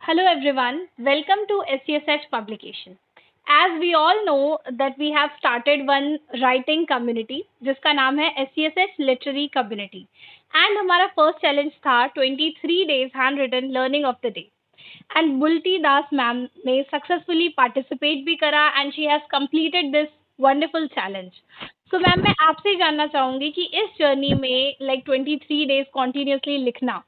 Hello everyone, welcome to SCSH publication. As we all know that we have started one writing community जिसका नाम है SCSH Literary Community and हमारा first challenge था 23 days handwritten learning of the day and Bulti Das ma'am ने successfully participate भी करा and she has completed this wonderful challenge. So ma'am मैं आपसे जानना चाहूंगी कि इस जर्नी में like 23 days continuously लिखना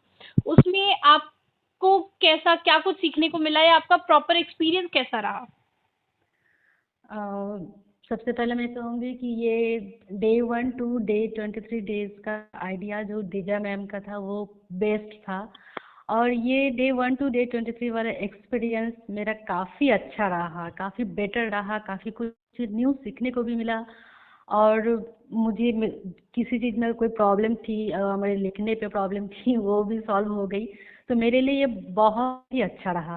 उसमें आपको कैसा क्या कुछ सीखने को मिला या आपका प्रॉपर एक्सपीरियंस कैसा रहा? सबसे पहले मैं कहूँगी कि ये डे 1 टू डे 23 डेज का आइडिया जो दिव्या मैम का था वो बेस्ट था और ये डे 1 टू डे 23 वाला एक्सपीरियंस मेरा काफ़ी अच्छा रहा, काफ़ी बेटर रहा, काफ़ी कुछ न्यू सीखने को भी मिला और मुझे किसी चीज़ में कोई प्रॉब्लम थी, मेरे लिखने पे प्रॉब्लम थी, वो भी सॉल्व हो गई। तो मेरे लिए ये बहुत ही अच्छा रहा।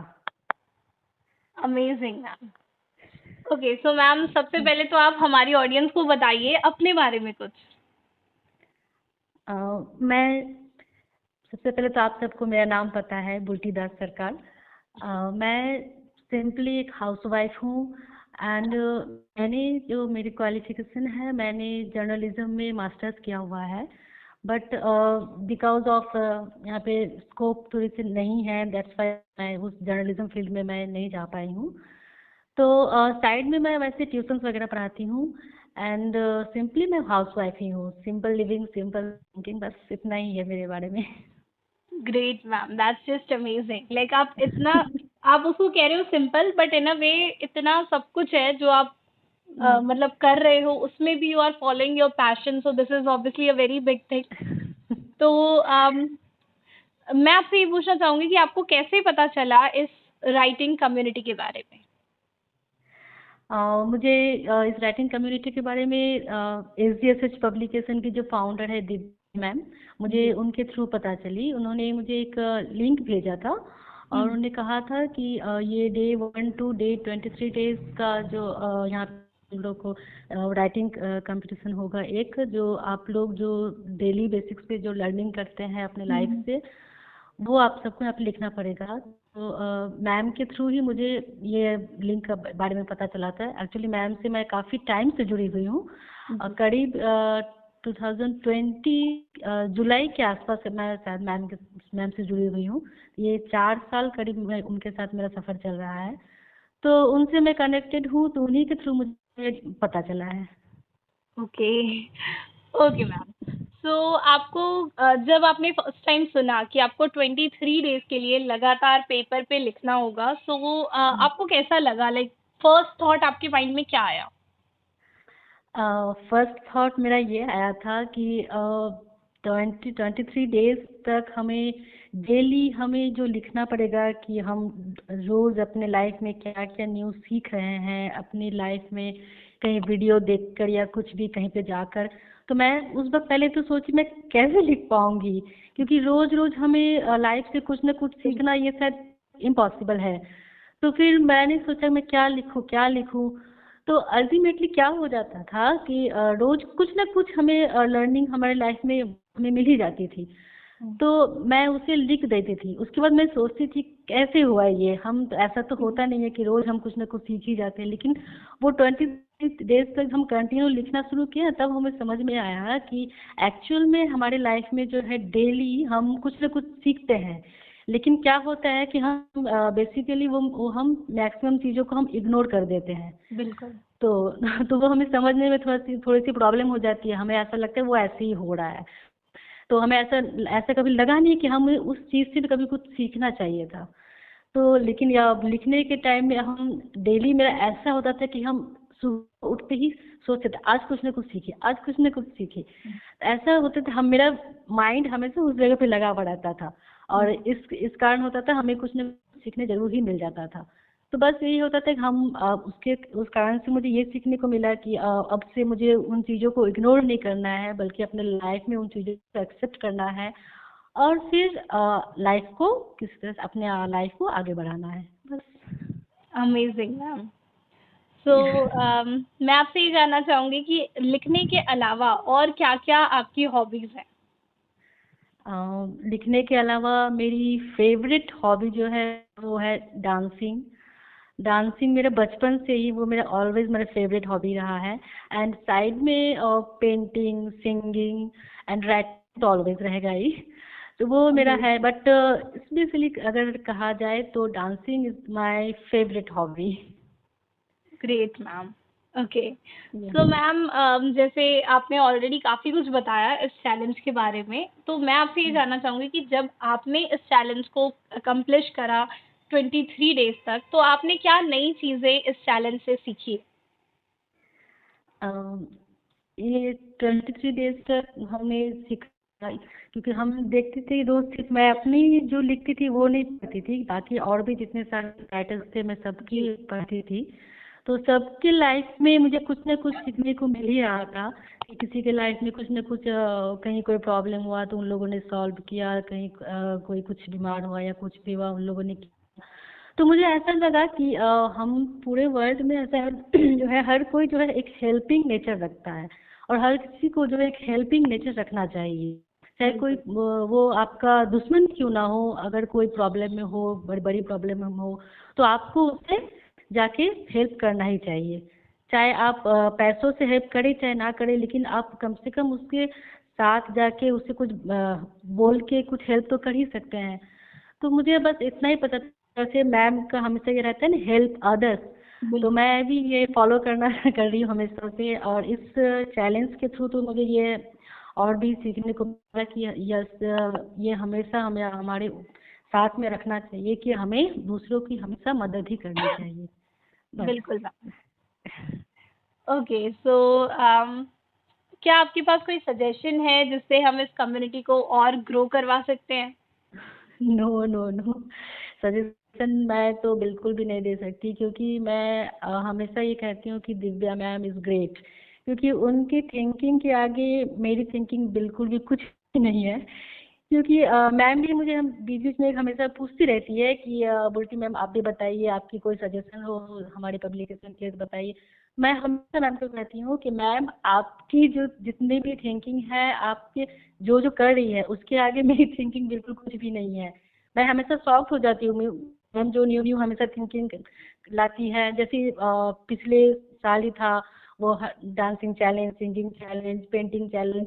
Amazing ma'am. Okay, so ma'am सबसे पहले तो आप हमारी ऑडियंस को बताइए अपने बारे में कुछ। मैं सबसे पहले तो आप सबको मेरा नाम पता है, बुल्टी दास सरकार। मैं सिंपली एक हाउसवाइफ हूँ एंड मैंने जो मेरी क्वालिफिकेशन है, मैंने जर्नलिज्म में मास्टर्स किया हुआ है बट बिकॉज ऑफ यहाँ पे स्कोप थोड़ी सी नहीं है, दैट्स वाई मैं उस जर्नलिज्म फील्ड में मैं नहीं जा पाई हूँ। तो साइड में मैं वैसे ट्यूशन्स वगैरह पढ़ाती हूँ एंड सिंपली मैं हाउसवाइफ ही हूँ। सिंपल लिविंग, सिंपल थिंकिंग, बस इतना ही है मेरे बारे में। Great ma'am, that's just amazing. Like आप इतना आप उसको कह रहे हो सिंपल बट इन अ वे इतना सब कुछ है जो आप मतलब कर रहे हो, उसमें भी you are following your passion, so this is obviously a very big thing. तो मैं आपसे ये पूछना चाहूंगी कि आपको कैसे पता चला इस राइटिंग कम्युनिटी के बारे में? मुझे इस राइटिंग कम्युनिटी के बारे में SDSH पब्लिकेशन की जो फाउंडर है दिव्या मैम, मुझे उनके थ्रू पता चली। उन्होंने मुझे एक लिंक भेजा था और उन्होंने कहा था कि ये डे 1 टू डे 23 डेज का जो यहाँ हम लोग को राइटिंग कंपटीशन होगा, एक जो आप लोग जो डेली बेसिक्स पे जो लर्निंग करते हैं अपने लाइफ से, वो आप सबको यहाँ पे लिखना पड़ेगा। तो मैम के थ्रू ही मुझे ये लिंक के बारे में पता चला था। एक्चुअली मैम से मैं काफ़ी टाइम से जुड़ी हुई हूँ, करीब 2020 जुलाई के आसपास से मैं शायद मैम से जुड़ी हुई हूँ। ये 4 साल करीब मैं उनके साथ मेरा सफ़र चल रहा है, तो उनसे मैं कनेक्टेड हूँ, तो उन्हीं के थ्रू मुझे पता चला है। Okay okay ma'am. सो आपको जब आपने फर्स्ट टाइम सुना कि आपको 23 डेज के लिए लगातार पेपर पे लिखना होगा, सो आपको कैसा लगा? लाइक फर्स्ट थॉट आपके माइंड में क्या आया? फर्स्ट थॉट मेरा ये आया था कि 23 डेज तक हमें डेली हमें जो लिखना पड़ेगा कि हम रोज़ अपने लाइफ में क्या क्या न्यूज़ सीख रहे हैं, अपनी लाइफ में कहीं वीडियो देखकर या कुछ भी कहीं पे जाकर। तो मैं उस वक्त पहले तो सोची मैं कैसे लिख पाऊंगी, क्योंकि रोज़ रोज़ हमें लाइफ से कुछ ना कुछ सीखना ये शायद इम्पॉसिबल है। तो फिर मैंने सोचा मैं क्या लिखूं क्या लिखूं। तो अल्टीमेटली क्या हो जाता था कि रोज कुछ ना कुछ हमें लर्निंग हमारे लाइफ में हमें मिल ही जाती थी, तो मैं उसे लिख देती थी। उसके बाद मैं सोचती थी कैसे हुआ ये, हम तो ऐसा तो होता नहीं है कि रोज हम कुछ ना कुछ सीख ही जाते हैं। लेकिन वो 20 डेज तक हम कंटिन्यू लिखना शुरू किया, तब हमें समझ में आया कि एक्चुअल में हमारे लाइफ में जो है डेली हम कुछ ना कुछ सीखते हैं। लेकिन क्या होता है कि हम बेसिकली वो हम मैक्सिमम चीज़ों को हम इग्नोर कर देते हैं। बिल्कुल। तो वो हमें समझने में थोड़ी सी प्रॉब्लम हो जाती है। हमें ऐसा लगता है वो ऐसे ही हो रहा है, तो हमें ऐसा ऐसा कभी लगा नहीं कि हमें उस चीज़ से भी कभी कुछ सीखना चाहिए था। तो लेकिन या लिखने के टाइम में हम डेली मेरा ऐसा होता था कि हम सुबह उठते ही सोचते थे आज कुछ ना कुछ सीखे, आज कुछ ना कुछ सीखे। ऐसा होता था, हम मेरा माइंड हमेशा उस जगह पे लगा पड़ा रहता था और इस कारण होता था हमें कुछ ना कुछ सीखने जरूर ही मिल जाता था। तो बस यही होता था कि हम उसके उस कारण से मुझे ये सीखने को मिला कि अब से मुझे उन चीज़ों को इग्नोर नहीं करना है, बल्कि अपने लाइफ में उन चीज़ों को एक्सेप्ट करना है और फिर लाइफ को किस तरह से अपने लाइफ को आगे बढ़ाना है, बस। Amazing ma'am. सो मैं आपसे ये जानना चाहूंगी कि लिखने के अलावा और क्या-क्या आपकी हॉबीज हैं? लिखने के अलावा मेरी फेवरेट हॉबी जो है वो है डांसिंग। डांसिंग मेरे बचपन से ही, वो मेरा ऑलवेज मेरा फेवरेट हॉबी रहा है। एंड साइड में पेंटिंग, सिंगिंग एंड राइटिंग तो ऑलवेज रहेगा ही। तो वो मेरा है, बट स्पेशली अगर कहा जाए तो dancing is my favourite hobby. Great ma'am. Okay, so ma'am जैसे आपने ऑलरेडी काफ़ी कुछ बताया इस चैलेंज के बारे में, तो मैं आपसे ये जानना चाहूँगी कि जब आपने इस चैलेंज को अकम्प्लिश करा 23 डेज तक, तो आपने क्या नई चीज़ें इस चैलेंज से सीखी? ये 23 डेज तक हमने सीखा, क्योंकि हम देखते थे रोज, सिर्फ मैं अपनी जो लिखती थी वो नहीं पढ़ती थी, बाकी और भी जितने सारे राइटर्स थे मैं सबकी पढ़ती थी। तो सबके लाइफ में मुझे कुछ ना कुछ सीखने को मिल ही रहा था कि किसी के लाइफ में कुछ ना कुछ कहीं कोई प्रॉब्लम हुआ तो उन लोगों ने सॉल्व किया, कहीं कोई कुछ बीमार हुआ या कुछ भी हुआ उन लोगों ने किया। तो मुझे ऐसा लगा कि हम पूरे वर्ल्ड में ऐसा है जो है, हर कोई जो है एक हेल्पिंग नेचर रखता है, और हर किसी को जो है एक हेल्पिंग नेचर रखना चाहिए। चाहे कोई वो आपका दुश्मन क्यों ना हो, अगर कोई प्रॉब्लम में हो, बड़ी बड़ी प्रॉब्लम में हो, तो आपको उससे जाके हेल्प करना ही चाहिए। चाहे आप पैसों से हेल्प करें चाहे ना करें, लेकिन आप कम से कम उसके साथ जाके उससे कुछ बोल के कुछ हेल्प तो कर ही सकते हैं। तो मुझे बस इतना ही पता था। जैसे मैम का हमेशा ये रहता है ना, हेल्प अदर्स, तो मैं भी ये फॉलो करना कर रही हूँ हमेशा से। और इस चैलेंज के थ्रू तो मुझे ये और भी सीखने को मिला कि यस, ये हमेशा हमें हमारे साथ में रखना चाहिए कि हमें दूसरों की हमेशा मदद ही करनी चाहिए। बस। बिल्कुल मैम। ओके, सो क्या आपके पास कोई सजेशन है जिससे हम इस कम्युनिटी को और ग्रो करवा सकते हैं? नो नो नो, सजेशन मैं तो बिल्कुल भी नहीं दे सकती, क्योंकि मैं हमेशा ये कहती हूँ कि दिव्या मैम इज़ ग्रेट, क्योंकि उनकी थिंकिंग के आगे मेरी थिंकिंग बिल्कुल भी कुछ नहीं है। क्योंकि मैम भी मुझे हम बीच बीच में हमेशा पूछती रहती है कि बोलती मैम आप भी बताइए, आपकी कोई सजेशन हो हमारे पब्लिकेशन के लिए बताइए। मैं हमेशा मैम को कहती हूँ कि मैम आपकी जो जितनी भी थिंकिंग है, आपके जो जो कर रही है उसके आगे मेरी थिंकिंग बिल्कुल कुछ भी नहीं है। मैं हमेशा शॉक्ड हो जाती हूँ मैम, जो न्यू न्यू हमेशा थिंकिंग लाती है। जैसे पिछले साल ही था वो dancing challenge, singing challenge, painting challenge,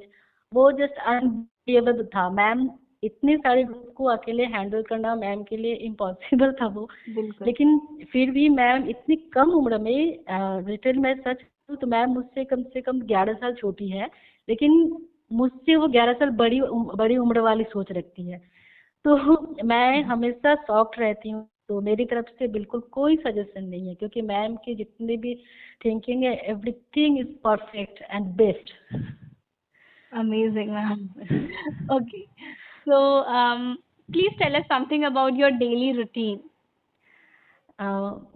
वो जस्ट अनबिलीवेबल था। मैम इतने सारे ग्रुप को अकेले हैंडल करना मैम के लिए इम्पॉसिबल था वो। बिल्कुल। लेकिन फिर भी मैम इतनी कम उम्र में, रिटर्न में सच कहूं तो मैम मुझसे कम से कम 11 साल छोटी है, लेकिन मुझसे वो 11 साल बड़ी उम्र वाली सोच रखती है। तो मैं हमेशा शॉक्ड रहती हूँ। तो मेरी तरफ से बिल्कुल कोई सजेशन नहीं है, क्योंकि मैम की जितनी भी थिंकिंग है, everything is perfect and best. Amazing, ma'am. Okay. So, please tell us something about your daily routine.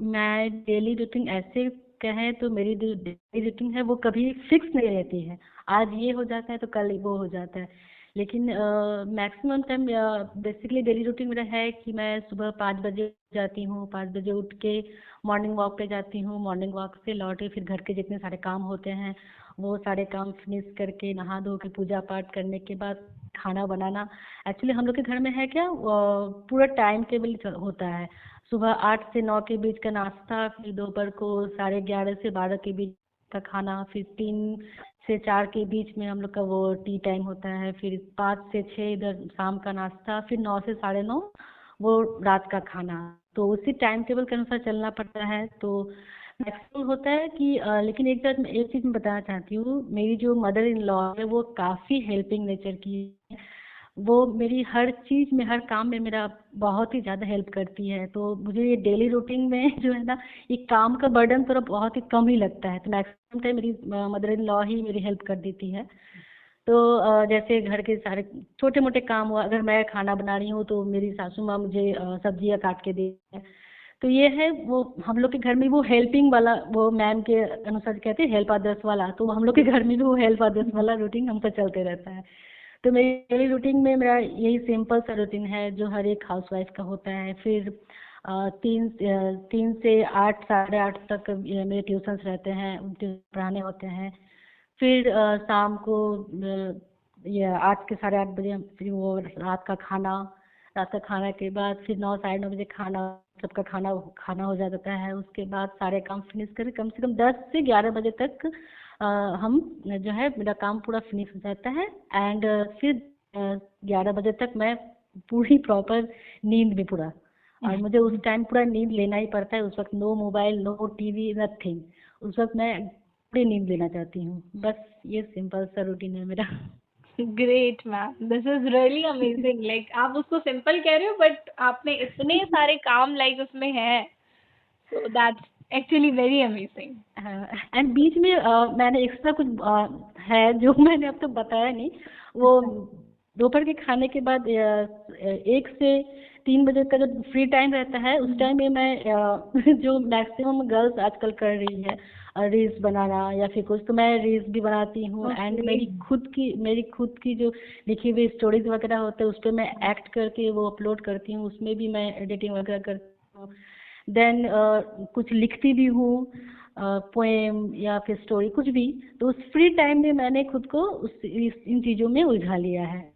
मैं डेली रूटीन ऐसे कहें तो मेरी जो डेली रूटीन है वो कभी फिक्स नहीं रहती है। आज ये हो जाता है तो कल वो हो जाता है, लेकिन maximum time basically daily routine मेरा है कि मैं सुबह 5 बजे जाती हूँ। 5 बजे उठ के मॉर्निंग वॉक पे जाती हूँ। मॉर्निंग वॉक से लौट के फिर घर के जितने सारे काम होते हैं वो सारे काम फिनिश करके, नहा धो के, पूजा पाठ करने के बाद खाना बनाना। एक्चुअली हम लोग के घर में है क्या, पूरा टाइम टेबल होता है। सुबह 8 से 9 के बीच का नाश्ता, फिर दोपहर को 11:30 से 12 के बीच का खाना, फिर 3 से 4 के बीच में हम लोग का वो टी टाइम होता है, फिर 5 से 6 इधर शाम का नाश्ता, फिर 9 से 9:30 वो रात का खाना। तो उसी टाइम टेबल के अनुसार चलना पड़ता है। तो मैक्सिमम होता है कि लेकिन एक चीज़ मैं बताना चाहती हूँ, मेरी जो मदर इन लॉ है वो काफ़ी हेल्पिंग नेचर की है। वो मेरी हर चीज़ में, हर काम में मेरा बहुत ही ज़्यादा हेल्प करती है। तो मुझे ये डेली रूटीन में जो है ना, ये काम का बर्डन थोड़ा बहुत ही कम ही लगता है। तो मैक्सिमम टाइम मेरी मदर इन लॉ ही मेरी हेल्प कर देती है। तो जैसे घर के सारे छोटे मोटे काम हुआ, अगर मैं खाना बना रही हूँ तो मेरी सासू माँ मुझे सब्जियाँ काट के देती है। तो ये है वो हम लोग के घर में वो हेल्पिंग वाला, वो मैम के अनुसार कहते हैं हेल्प अदर्स वाला, तो हम लोग के घर में भी वो हेल्प अदर्स वाला रूटीन हमका चलते रहता है। तो मेरी डेली रूटीन में मेरा यही सिंपल सा रूटीन है जो हर एक हाउसवाइफ का होता है। फिर 3 से 8, 8:30 तक मेरे ट्यूशन्स रहते हैं, उनके पढ़ाने होते हैं। फिर शाम को ये 8 के 8:30 बजे फिर वो रात का खाना के बाद फिर 9 साढ़े 9 बजे खाना, सबका खाना खाना हो जाता है। उसके बाद सारे काम फिनिश करके कम से कम 10 से 11 बजे तक हम जो है मेरा काम पूरा फिनिश हो जाता है। एंड फिर 11 बजे तक मैं पूरी प्रॉपर नींद में पूरा, और मुझे उस टाइम पूरा नींद लेना ही पड़ता है। उस वक्त no mobile, no TV, nothing. उस वक्त मैं पूरी नींद लेना चाहती हूँ। बस ये सिंपल सा रूटीन है मेरा। Great ma'am, this is really amazing. Like आप उसको सिंपल कह रहे हो बट आपने इतने सारे काम लाइक उसमें है, so that's actually very amazing. And बीच में मैंने एक्स्ट्रा कुछ है जो मैंने अब तक बताया नहीं। वो दोपहर के खाने के बाद 1 से 3 बजे का जो फ्री टाइम रहता है, उस टाइम में मैं जो मैक्सिमम गर्ल्स आजकल कर रही है, रील्स बनाना या फिर कुछ, तो मैं रील्स भी बनाती हूँ। एंड मेरी खुद की जो लिखी हुई स्टोरीज वगैरह होते हैं उस पर मैं एक्ट करके वो अपलोड करती हूँ, उसमें भी मैं एडिटिंग वगैरह करती हूँ। देन कुछ लिखती भी हूँ, पोएम या फिर स्टोरी, कुछ भी। तो उस फ्री टाइम में मैंने खुद को इन चीज़ों में उलझा लिया है।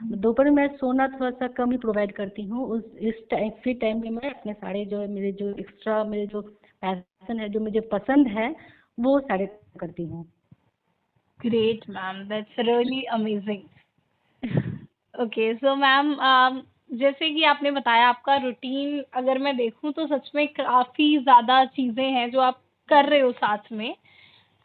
दोपहर में मैं सोना थोड़ा सा कम ही प्रोवाइड करती हूँ। इस फ्री टाइम में मैं अपने सारे जो मेरे जो पैशन है, जो मुझे पसंद है, वो सारे करती हूँ। Great ma'am, that's really amazing. Okay, so ma'am जैसे कि आपने बताया आपका रूटीन अगर मैं देखूं तो सच में काफी ज्यादा चीजें हैं जो आप कर रहे हो साथ में,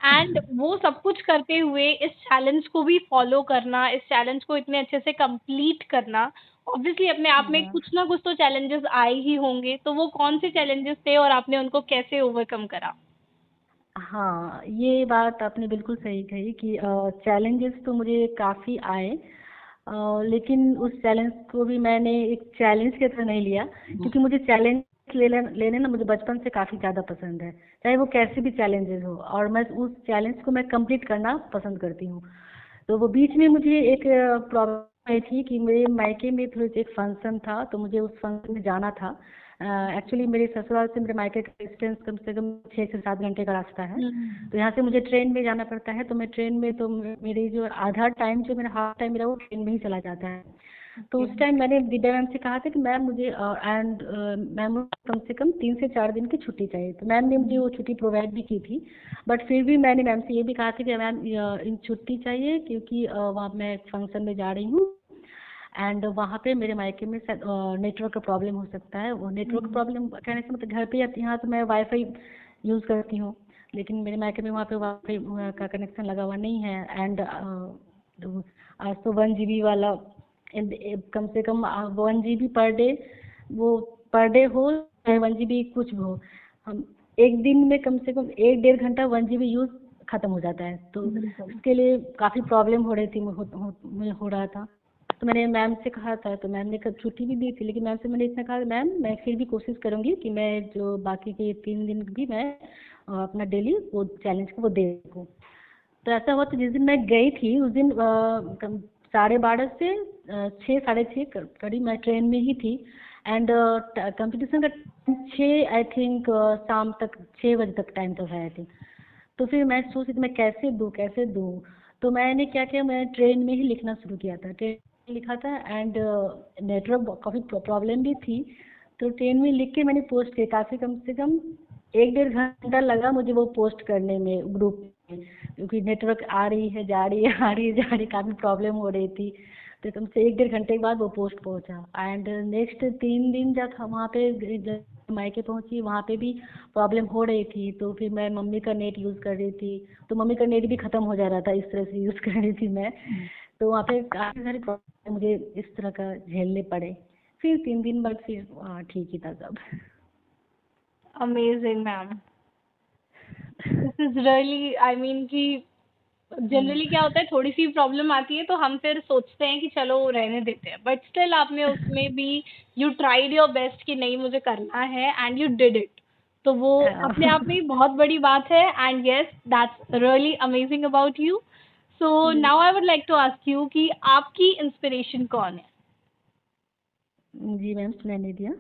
एंड वो सब कुछ करते हुए इस चैलेंज को भी फॉलो करना, इस चैलेंज को इतने अच्छे से कंप्लीट करना, ऑब्वियसली अपने आप में कुछ ना कुछ तो चैलेंजेस आए ही होंगे। तो वो कौन से चैलेंजेस थे और आपने उनको कैसे ओवरकम करा? हाँ, ये बात आपने बिल्कुल सही कही कि चैलेंजेस तो मुझे काफ़ी आए, लेकिन उस चैलेंज को भी मैंने एक चैलेंज की तरह नहीं लिया, क्योंकि मुझे चैलेंज लेने ना मुझे बचपन से काफ़ी ज़्यादा पसंद है, चाहे वो कैसे भी चैलेंजेस हो, और मैं उस चैलेंज को मैं कंप्लीट करना पसंद करती हूँ। तो वो बीच में मुझे एक प्रॉब्लम आई थी कि मेरे मायके में थोड़ी सी एक फंक्शन था, तो मुझे उस फंक्शन में जाना था। एक्चुअली मेरे ससुराल से मेरे मायके का डिस्टेंस कम से कम 6 से 7 घंटे का रास्ता है। तो यहाँ से मुझे ट्रेन में जाना पड़ता है। तो मैं ट्रेन में, तो मेरी जो आधा टाइम, जो मेरा हाफ टाइम मेरा वो ट्रेन में ही चला जाता है। तो उस टाइम मैंने दिव्या मैम से कहा था कि मैम मुझे मैम कम से कम 3 से 4 दिन की छुट्टी चाहिए। तो मैम ने मुझे वो छुट्टी प्रोवाइड भी की थी, बट फिर भी मैंने मैम से ये भी कहा था कि मैम इन छुट्टी चाहिए, क्योंकि वहाँ मैं फंक्शन में जा रही हूँ, एंड वहाँ पे मेरे मायके में नेटवर्क का प्रॉब्लम हो सकता है। वो नेटवर्क प्रॉब्लम कहने से मतलब घर पे यहाँ तो मैं वाईफाई यूज़ करती हूँ, लेकिन मेरे मायके में वहाँ पे वाईफाई का कनेक्शन लगा हुआ नहीं है। एंड आज तो 1 GB वाला, कम से कम 1 GB पर डे, वो पर डे हो चाहे 1 GB कुछ भी हो, हम एक दिन में कम से कम 1-1.5 घंटा 1 GB यूज़ खत्म हो जाता है। तो इसके लिए काफ़ी प्रॉब्लम हो रही थी, मुझे हो रहा था। तो मैंने मैम से कहा था, तो मैम ने कब छुट्टी भी दी थी, लेकिन मैम से मैंने इतना कहा, मैम मैं फिर भी कोशिश करूँगी कि मैं जो बाकी के 3 दिन भी मैं अपना डेली वो चैलेंज को वो दे सकूँ। तो ऐसा हुआ, तो जिस दिन मैं गई थी उस दिन 12:30 से 6 साढ़े 6 करीब मैं ट्रेन में ही थी। एंड कंपटीशन का 6 आई थिंक शाम तक 6 बजे तक टाइम तो है आई थिंक। तो फिर मैं सोची थी मैं कैसे दूँ। तो मैंने क्या किया, मैं ट्रेन में ही लिखना शुरू किया था, ट्रेन में लिखा था। एंड नेटवर्क काफ़ी प्रॉब्लम भी थी, तो ट्रेन में लिख के मैंने पोस्ट किया। काफ़ी कम से कम 1-1.5 घंटा लगा मुझे वो पोस्ट करने में ग्रुप में, क्योंकि नेटवर्क आ रही है जा रही है, आ रही है जा रही, काफ़ी प्रॉब्लम हो रही थी। तो कम से 1-1.5 घंटे के बाद वो पोस्ट पहुंचा। एंड नेक्स्ट 3 दिन जब हम वहाँ पे मायके पहुंची, वहाँ पे भी प्रॉब्लम हो रही थी। तो फिर मैं मम्मी का नेट यूज़ कर रही थी, तो मम्मी का नेट भी ख़त्म हो जा रहा था, इस तरह से यूज़ कर रही थी मैं। तो वहाँ पे काफ़ी सारे प्रॉब्लम मुझे इस तरह का झेलने पड़े। फिर 3 दिन बाद फिर ठीक ही था सब। Amazing ma'am, this is really, I mean कि जनरली क्या होता है, थोड़ी सी प्रॉब्लम आती है तो हम फिर सोचते हैं कि चलो रहने देते हैं, बट स्टिल आपने उसमें भी यू ट्राइड योर बेस्ट कि नहीं मुझे करना है, एंड यू डिड इट। तो वो अपने आप में ही बहुत बड़ी बात है, and yes that's really amazing about you. So now I would like to ask you कि आपकी इंस्पिरेशन कौन है? जी मैम, सुनाई दिया।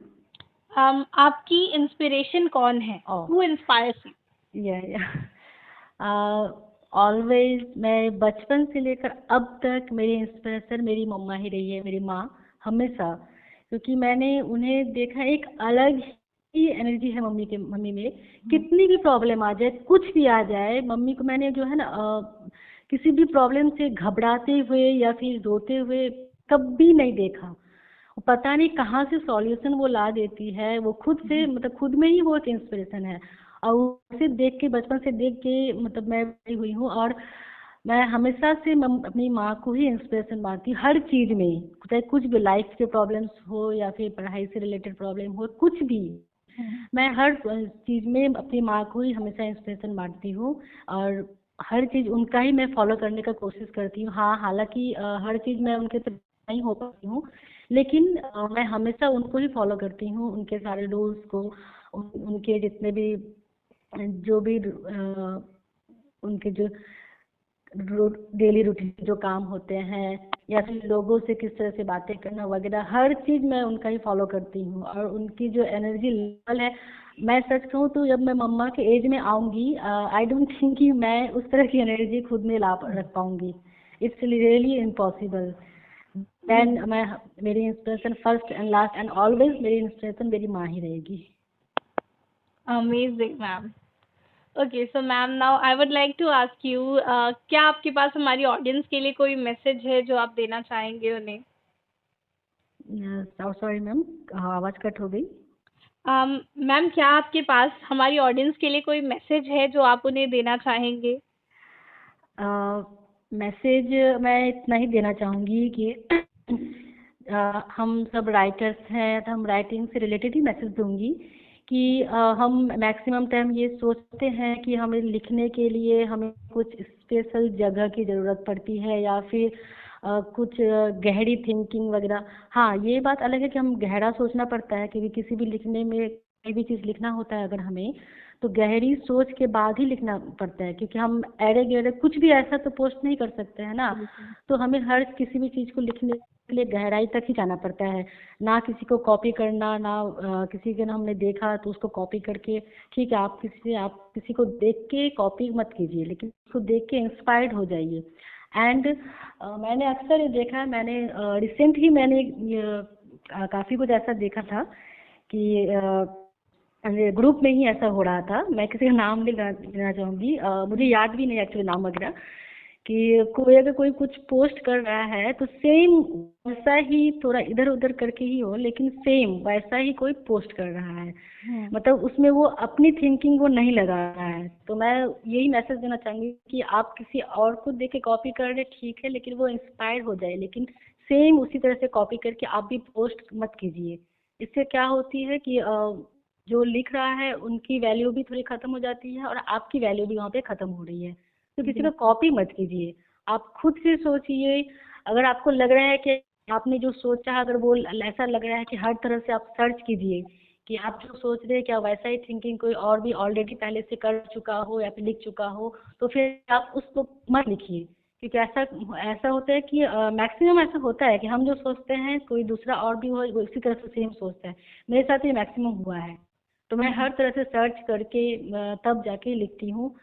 आपकी इंस्पिरेशन कौन है? Oh, who inspires you? yeah. Always मैं बचपन से लेकर अब तक मेरी इंस्पिरेशन मेरी मम्मा ही रही है, मेरी माँ हमेशा। क्योंकि मैंने उन्हें देखा, एक अलग ही एनर्जी है मम्मी में। कितनी भी प्रॉब्लम आ जाए, कुछ भी आ जाए, मम्मी को मैंने जो है ना किसी भी प्रॉब्लम से घबराते हुए या फिर रोते हुए कभी नहीं देखा। पता नहीं कहाँ से सॉल्यूशन वो ला देती है। वो खुद से मतलब खुद में ही वो एक इंस्पिरेशन है। और उसे देख के, बचपन से देख के मतलब मैं बड़ी हुई हूँ। और मैं हमेशा से अपनी माँ को ही इंस्पिरेशन मानती हूँ हर चीज में, चाहे कुछ भी लाइफ के प्रॉब्लम्स हो या फिर पढ़ाई से रिलेटेड प्रॉब्लम हो, कुछ भी। मैं हर चीज में अपनी माँ को ही हमेशा इंस्पिरेशन मानती हूँ। और हर चीज उनका ही मैं फॉलो करने का कोशिश करती हूँ। हाँ, हालांकि हर चीज मैं उनके तरह नहीं हो पाती हूँ, लेकिन मैं हमेशा उनको ही फॉलो करती हूँ, उनके सारे रूल्स को। उनके जितने भी जो भी उनके जो डेली रूटीन जो काम होते हैं, या फिर लोगों से किस तरह से बातें करना वगैरह, हर चीज मैं उनका ही फॉलो करती हूँ। और उनकी जो एनर्जी लेवल है, मैं सच कहूँ तो जब मैं मम्मा के एज में आऊंगी, आई डोंट थिंक कि मैं उस तरह की एनर्जी खुद में ला रख पाऊंगी। It's really impossible. देन मैं, मेरी inspiration first and last and always मेरी इंस्पिरेशन मेरी माँ ही रहेगी। Amazing ma'am. Okay, so ma'am now I would like to ask you, क्या आपके पास हमारी ऑडियंस के लिए कोई मैसेज है जो आप देना चाहेंगे उन्हें? सॉरी मैम, आवाज कट हो गई। मैम, क्या आपके पास हमारी ऑडियंस के लिए कोई मैसेज है जो आप उन्हें देना चाहेंगे? मैसेज मैं इतना ही देना चाहूँगी कि हम सब राइटर्स हैं, तो हम राइटिंग से रिलेटेड ही मैसेज दूंगी कि हम मैक्सिमम टाइम ये सोचते हैं कि हमें लिखने के लिए हमें कुछ स्पेशल जगह की ज़रूरत पड़ती है, या फिर कुछ गहरी थिंकिंग वगैरह। हाँ, ये बात अलग है कि हम गहरा सोचना पड़ता है, क्योंकि किसी भी लिखने में, कोई भी चीज़ लिखना होता है अगर हमें, तो गहरी सोच के बाद ही लिखना पड़ता है। क्योंकि हम एरे गेरे कुछ भी ऐसा तो पोस्ट नहीं कर सकते हैं ना। तो हमें हर किसी भी चीज़ को लिखने के लिए गहराई तक ही जाना पड़ता है। ना किसी को कॉपी करना, ना किसी के ना हमने देखा तो उसको कॉपी करके। ठीक है, आप किसी को देख के कॉपी मत कीजिए, लेकिन उसको देख के इंस्पायर्ड हो जाइए। एंड मैंने अक्सर ये देखा है, मैंने रिसेंट ही मैंने काफ़ी कुछ ऐसा देखा था कि ग्रुप में ही ऐसा हो रहा था। मैं किसी का नाम नहीं लेना चाहूँगी, मुझे याद भी नहीं एक्चुअली नाम वगैरह। कि अगर कोई कुछ पोस्ट कर रहा है तो सेम वैसा ही, थोड़ा इधर उधर करके ही हो, लेकिन सेम वैसा ही कोई पोस्ट कर रहा है। मतलब उसमें वो अपनी थिंकिंग वो नहीं लगा रहा है। तो मैं यही मैसेज देना चाहूँगी कि आप किसी और को देख के कॉपी कर रहे ठीक है, लेकिन वो इंस्पायर हो जाए, लेकिन सेम उसी तरह से कॉपी करके आप भी पोस्ट मत कीजिए। इससे क्या होती है कि जो लिख रहा है उनकी वैल्यू भी थोड़ी खत्म हो जाती है, और आपकी वैल्यू भी वहाँ पे खत्म हो रही है। तो किसी का कॉपी मत कीजिए, आप खुद से सोचिए। अगर आपको लग रहा है कि आपने जो सोचा, अगर वो ऐसा लग रहा है कि हर तरह से आप सर्च कीजिए कि आप जो सोच रहे हैं क्या वैसा ही थिंकिंग कोई और भी ऑलरेडी पहले से कर चुका हो या फिर लिख चुका हो, तो फिर आप उसको मत लिखिए। क्योंकि ऐसा ऐसा होता है कि मैक्सिमम ऐसा होता है कि हम जो सोचते हैं कोई दूसरा और भी हो वो इसी तरह से सेम सोचता है। मेरे साथ ये मैक्सिमम हुआ है। तो मैं हर तरह से सर्च करके तब जाके लिखती हूँ,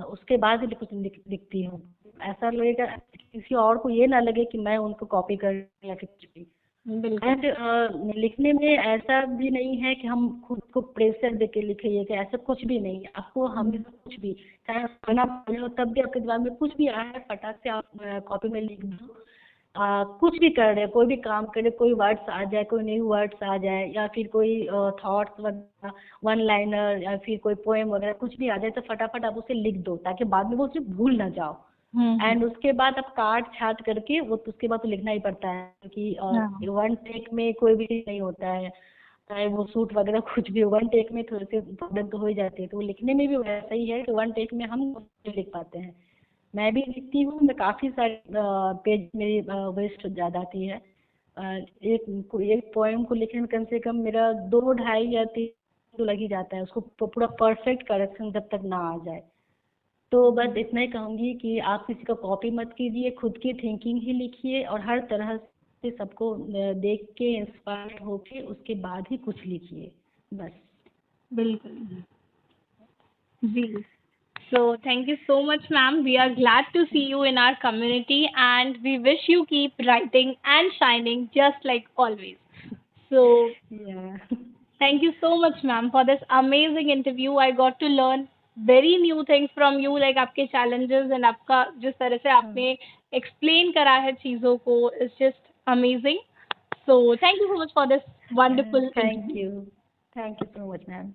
उसके बाद ही कुछ लिखती हूँ। ऐसा लगेगा किसी और को ये ना लगे कि मैं उनको कॉपी कर या फिर कुछ भी। एंड लिखने में ऐसा भी नहीं है कि हम खुद को प्रेशर दे के लिखिए, कि ऐसा कुछ भी नहीं है। आपको हमेशा कुछ भी, चाहे खाना पड़े हो तब भी आपके दिमाग में कुछ भी आया है, फटाक से आप कॉपी में लिख दो। कुछ भी कर रहे, कोई भी काम करे, कोई वर्ड्स आ जाए, कोई न्यू वर्ड्स आ जाए, या फिर कोई थॉट्स वगैरह, वन लाइनर, या फिर कोई पोएम वगैरह कुछ भी आ जाए, तो फटाफट आप उसे लिख दो, ताकि बाद में वो उसे भूल ना जाओ। एंड उसके बाद आप काट छाट करके वो, उसके बाद तो लिखना ही पड़ता है, क्योंकि वन टेक में कोई भी चीज नहीं होता है। चाहे वो सूट वगैरह कुछ भी हो, वन टेक में थोड़ी सी प्रॉब्लम तो हो ही जाती है। तो वो लिखने में भी वैसा ही है कि वन टेक में हम नहीं लिख पाते हैं। मैं भी लिखती हूँ, मैं काफ़ी सारे पेज मेरी वेस्ट हो जाती है। एक पोएम को लिखने में कम से कम मेरा 2 ढाई या 3 तो लग ही जाता है, उसको पूरा परफेक्ट करेक्शन जब तक ना आ जाए। तो बस इतना ही कहूँगी कि आप किसी का कॉपी मत कीजिए, खुद की थिंकिंग ही लिखिए, और हर तरह से सबको देख के इंस्पायर होके उसके बाद ही कुछ लिखिए, बस। बिल्कुल जी। So thank you so much, ma'am. We are glad to see you in our community, and we wish you keep writing and shining just like always. So Yeah. thank you so much, ma'am, for this amazing interview. I got to learn very new things from you, like आपके challenges and आपका जिस तरह से हाँ, आपने explain करा है चीजों को is just amazing. So thank you so much for this wonderful thank interview. You, thank you so much ma'am.